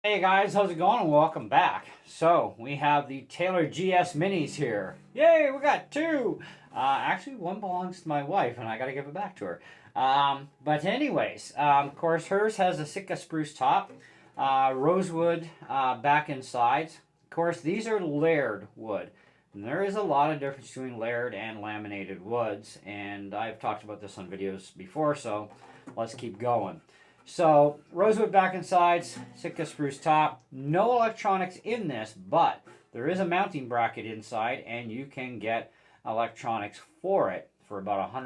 Hey guys, how's it going? And welcome back. So we have the Taylor GS minis here. Yay, we got two. Actually, one belongs to my wife, and I got to give it back to her. But anyways, of course, hers has a Sitka spruce top, rosewood back and sides. Of course, these are layered wood. And there is a lot of difference between layered and laminated woods, and I've talked about this on videos before, so let's keep going. So, rosewood back and sides, Sitka spruce top. No electronics in this, but there is a mounting bracket inside, and you can get electronics for it for about I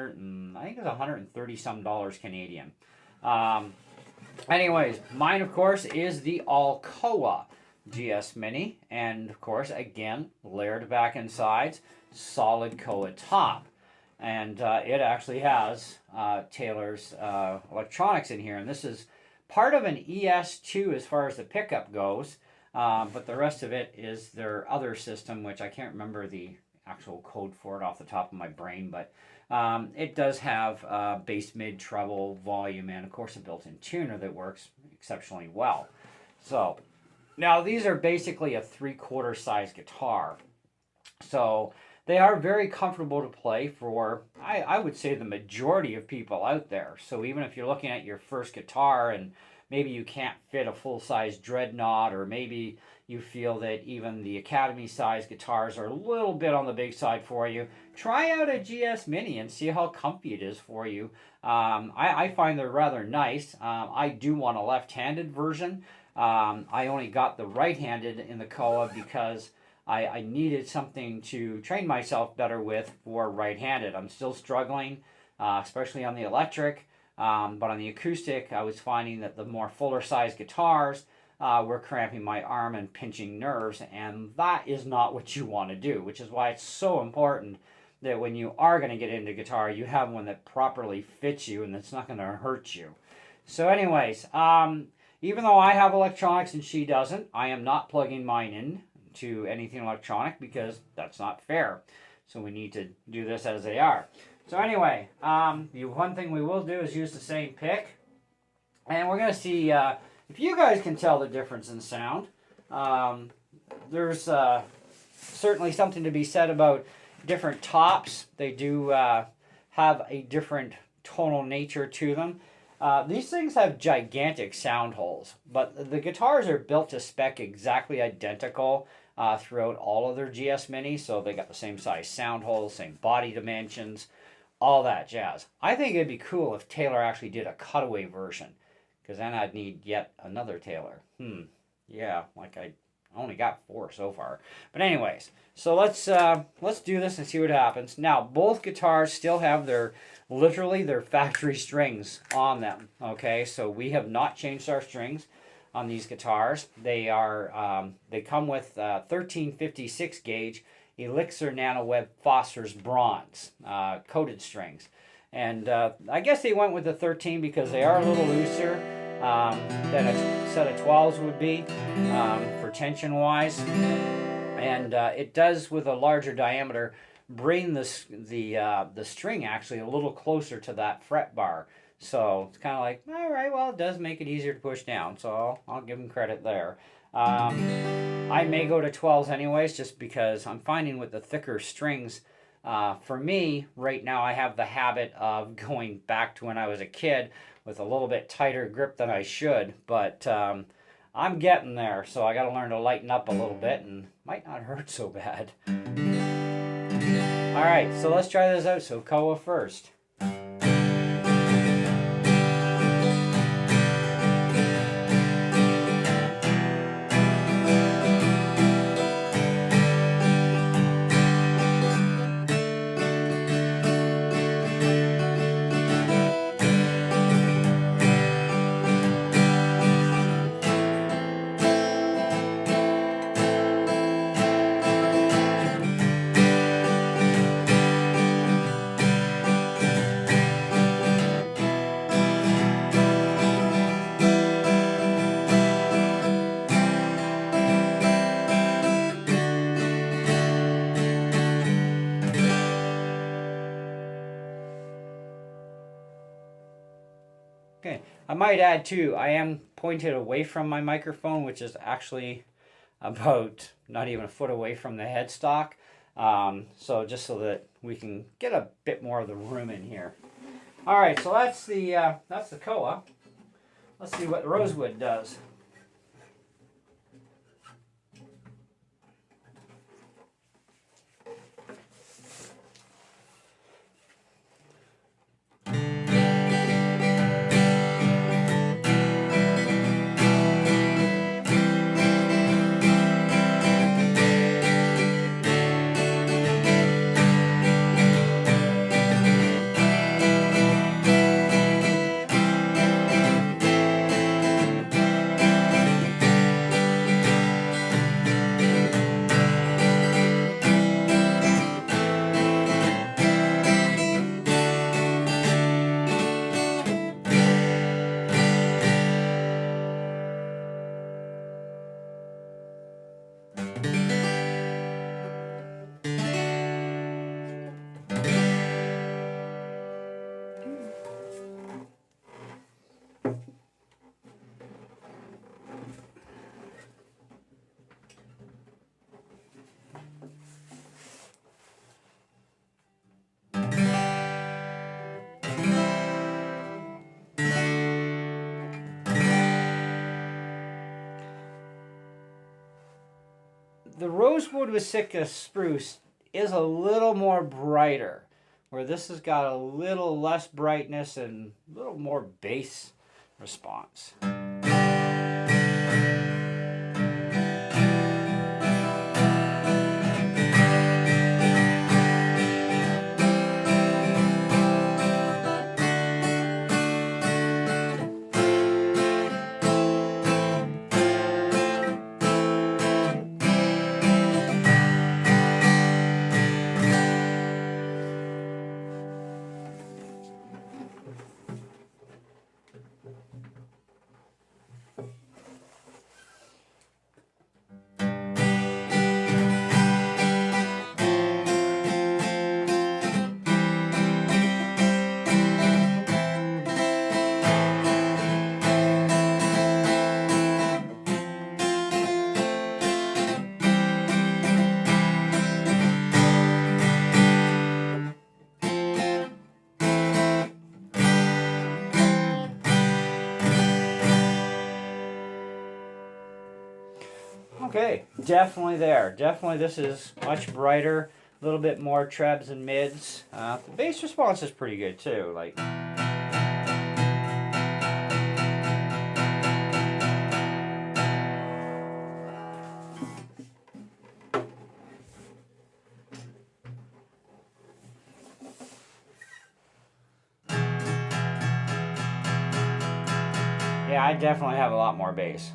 think it's 130 some dollars Canadian. Um, Anyways, mine of course is the all Koa GS Mini, and of course again layered back and sides, solid Koa top. And it actually has Taylor's electronics in here, and this is part of an ES2 as far as the pickup goes, but the rest of it is their other system, which I can't remember the actual code for it off the top of my brain, but it does have bass, mid, treble, volume, and of course a built-in tuner that works exceptionally well. So now these are basically a 3/4 size guitar, so they are very comfortable to play for, I would say, the majority of people out there. So even if you're looking at your first guitar and maybe you can't fit a full-size dreadnought, or maybe you feel that even the Academy size guitars are a little bit on the big side for you, try out a GS Mini and see how comfy it is for you. I find they're rather nice. I do want a left-handed version. I only got the right-handed in the Koa because I needed something to train myself better with for right-handed. I'm still struggling, especially on the electric, but on the acoustic, I was finding that the more fuller size guitars were cramping my arm and pinching nerves, and that is not what you want to do, which is why it's so important that when you are going to get into guitar, you have one that properly fits you and that's not going to hurt you. So anyways, even though I have electronics and she doesn't, I am not plugging mine in to anything electronic because that's not fair. So we need to do this as they are. So anyway, the one thing we will do is use the same pick, and we're going to see if you guys can tell the difference in sound. There's certainly something to be said about different tops. They do have a different tonal nature to them. These things have gigantic sound holes, but the guitars are built to spec exactly identical throughout all of their GS Minis, so they got the same size sound holes, same body dimensions, all that jazz. I think it'd be cool if Taylor actually did a cutaway version, because then I'd need yet another Taylor. Yeah, like I only got 4 so far. But anyways, so let's do this and see what happens. Now, both guitars still have literally their factory strings on them. Okay, so we have not changed our strings on these guitars. They come with 1356 gauge Elixir NanoWeb Phosphorus bronze coated strings, and I guess they went with the 13 because they are a little looser than a set of 12s would be for tension wise, and it does, with a larger diameter, bring the string actually a little closer to that fret bar. So it's kind of like, all right, well, it does make it easier to push down, so I'll give them credit there. I may go to 12s anyways, just because I'm finding with the thicker strings, for me, right now I have the habit of going back to when I was a kid with a little bit tighter grip than I should, but I'm getting there, so I got to learn to lighten up a little bit, and might not hurt so bad. All right, so let's try this out. So Koa first. Okay, I might add too, I am pointed away from my microphone, which is actually about not even a foot away from the headstock. So just so that we can get a bit more of the room in here. All right, so that's the Koa. Let's see what Rosewood does. The Rosewood with Sitka spruce is a little more brighter, where this has got a little less brightness and a little more bass response. Okay, definitely there. Definitely this is much brighter, a little bit more trebs and mids. The bass response is pretty good too. Like. Yeah, I definitely have a lot more bass.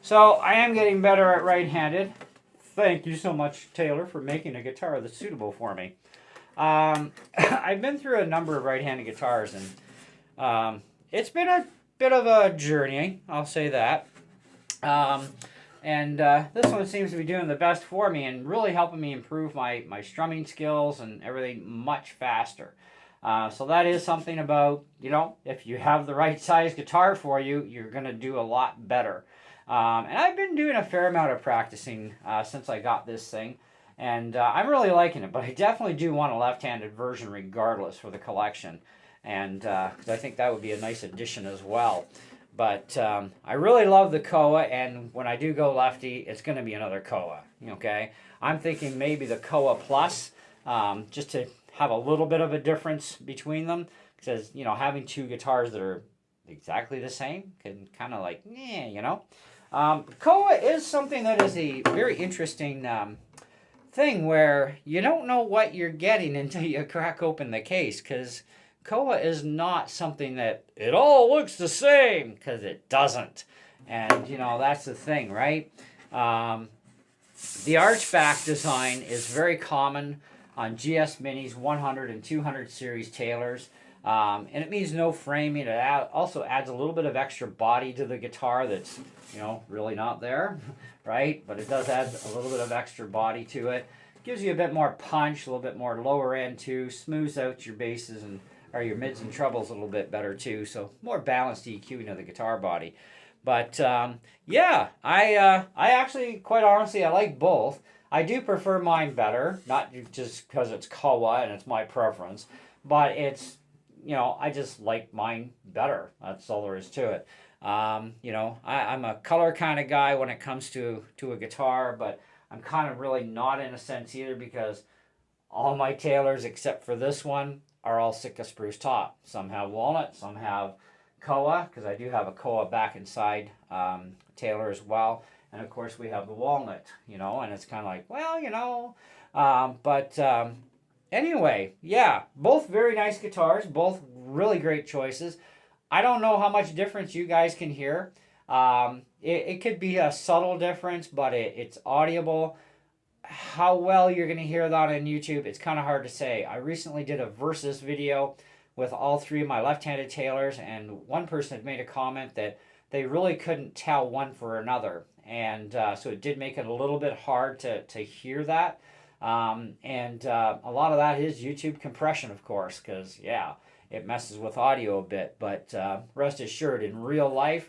So I am getting better at right-handed. Thank you so much, Taylor, for making a guitar that's suitable for me. I've been through a number of right-handed guitars, and it's been a bit of a journey, I'll say that. This one seems to be doing the best for me and really helping me improve my strumming skills and everything much faster. So that is something about, you know, if you have the right size guitar for you, you're going to do a lot better. And I've been doing a fair amount of practicing since I got this thing. And I'm really liking it, but I definitely do want a left-handed version regardless for the collection. And 'cause I think that would be a nice addition as well. But I really love the Koa, and when I do go lefty, it's going to be another Koa, okay? I'm thinking maybe the Koa Plus, just to have a little bit of a difference between them. Because, you know, having two guitars that are exactly the same can kind of like, you know. Koa is something that is a very interesting thing where you don't know what you're getting until you crack open the case, because Koa is not something that it all looks the same, because it doesn't. And, you know, that's the thing, right? The archback design is very common on GS Minis 100 and 200 series Taylors. And it means no framing. It also adds a little bit of extra body to the guitar that's, you know, really not there, right? But it does add a little bit of extra body to it. gives you a bit more punch, a little bit more lower end too, smooths out your basses and or your mids and trebles a little bit better too, so more balanced EQing of the guitar body. But yeah, I actually, quite honestly, I like both. I do prefer mine better, not just because it's Koa and it's my preference, but it's, you know, I just like mine better. That's all there is to it. You know, I'm a color kind of guy when it comes to a guitar, but I'm kind of really not in a sense either, because all my Taylors except for this one are all Sitka spruce top. Some have walnut, some have Koa, because I do have a Koa back inside Taylor as well. And of course we have the walnut, you know, and it's kind of like, well, you know, anyway, yeah, both very nice guitars, both really great choices. I don't know how much difference you guys can hear. It could be a subtle difference, but it's audible. How well you're going to hear that on YouTube, it's kind of hard to say. I recently did a versus video with all three of my left-handed Taylors, and one person had made a comment that they really couldn't tell one for another, and so it did make it a little bit hard to hear that. A lot of that is YouTube compression, of course, because yeah, it messes with audio a bit. But rest assured, in real life,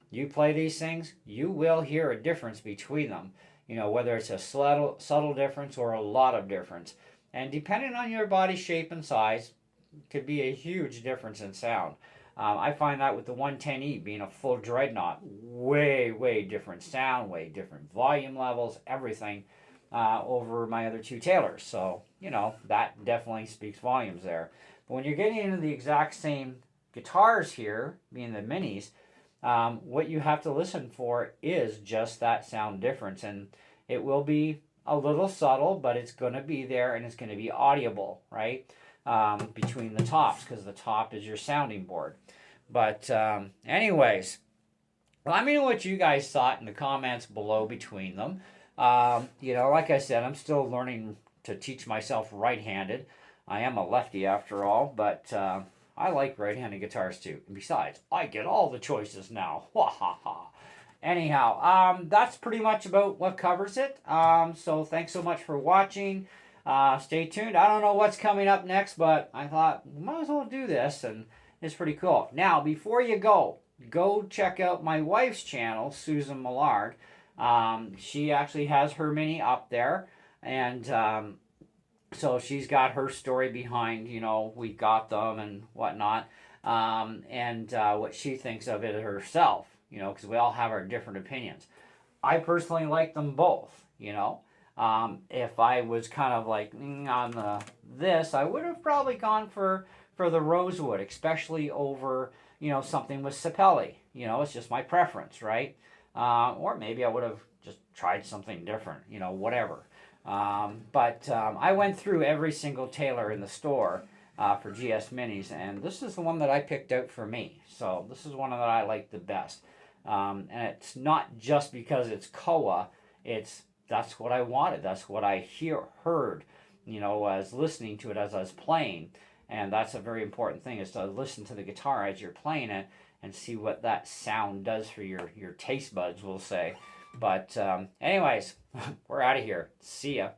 you play these things, you will hear a difference between them. You know, whether it's a subtle difference or a lot of difference. And depending on your body shape and size, could be a huge difference in sound. I find that with the 110E being a full dreadnought, way different sound, way different volume levels, everything over my other two Taylors. So, you know, that definitely speaks volumes there. But when you're getting into the exact same guitars here, being the minis, what you have to listen for is just that sound difference, and it will be a little subtle, but it's going to be there, and it's going to be audible, right, between the tops, because the top is your sounding board. But anyways, let me know what you guys thought in the comments below between them. You know, like I said, I'm still learning to teach myself right-handed. I am a lefty after all, but I like right-handed guitars too. And besides, I get all the choices now. Anyhow, that's pretty much about what covers it. So thanks so much for watching. Stay tuned. I don't know what's coming up next, but I thought might as well do this, and it's pretty cool. Now, before you go check out my wife's channel, Susan Millard. She actually has her mini up there, and so she's got her story behind, you know, we got them and whatnot, and what she thinks of it herself, you know, because we all have our different opinions. I personally like them both, you know. If I was kind of like on this, I would have probably gone for the Rosewood, especially over, you know, something with Sapelli. You know, it's just my preference, right? Or maybe I would have just tried something different, you know, whatever. But I went through every single Taylor in the store for GS Minis, and this is the one that I picked out for me. So this is one that I like the best. And it's not just because it's Koa, that's what I wanted. That's what I heard, you know, as listening to it as I was playing. And that's a very important thing, is to listen to the guitar as you're playing it and see what that sound does for your taste buds, we'll say. But anyways, we're out of here. See ya.